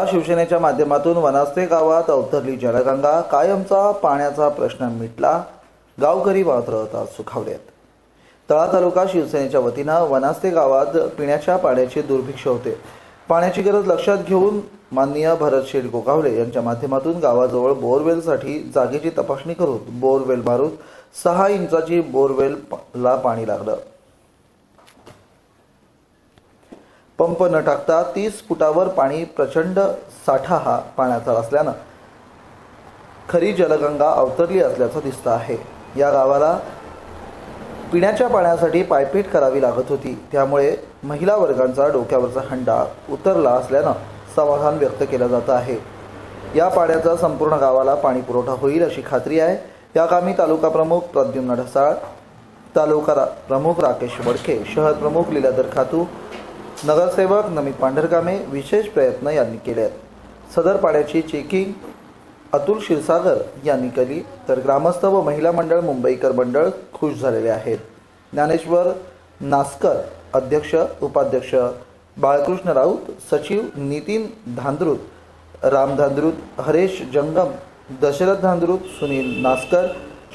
शिवसेनेच्या माध्यमातून वनास्ते गावात अवतरली जलगंगा, कायमचा पाण्याचा प्रश्न मिटला, गावकरी वावरत सुखावलेत। तळा तालुका शिवसेनेच्या वतीनं वनास्ते गावात पिण्याच्या पाण्याचे दुर्भिक्ष होते। पाण्याची गरज लक्षात घेऊन माननीय भरत शेठ गोगावले यांच्या माध्यमातून गावाजवळ बोरवेलसाठी जागेची तपासणी करून बोरवेल मारून 6 इंचाची बोरवेलला पाणी लागलं। पंप न टाकता 30 फुटावर पाणी प्रचंड साठा हा पाण्याचा असल्यानं खरी जलगंगा अवतरली असल्याचं दिसतं आहे। या गावाला पिण्याच्या पाण्यासाठी पायपीट करावी लागत होती, त्यामुळे महिला वर्गांचा डोक्यावरचा हंडा उतरला असल्यानं समाधान व्यक्त केलं जात आहे। या पाण्याचा संपूर्ण गावाला पाणी पुरवठा होईल अशी खात्री आहे। या कामी तालुका प्रमुख प्रद्युम्न ढसाळ, तालुका प्रमुख राकेश वडके, शहर प्रमुख लीलाधर खातू, नगरसेवक नमित पांढरकामे विशेष प्रयत्न यांनी केले आहेत। सदर पाण्याची चेकिंग अतुल क्षीरसागर यांनी केली, तर ग्रामस्थ व महिला मंडळ मुंबईकर मंडळ खुश झालेले आहेत। ज्ञानेश्वर नास्कर अध्यक्ष, उपाध्यक्ष बाळकृष्ण राऊत, सचिव नितीन धांद्रुत, राम धांद्रुत, हरेश जंगम, दशरथ धांद्रुत, सुनील नास्कर,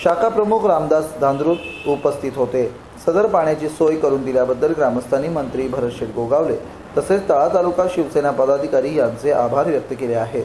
शाखा प्रमुख रामदास धांद्रुत उपस्थित होते। सदर पाण्याची सोय करून दिल्याबद्दल ग्रामस्थांनी मंत्री भरत शेठ गोगावले तसेच तळा तालुका शिवसेना पदाधिकारी यांचे आभार व्यक्त केले आहेत।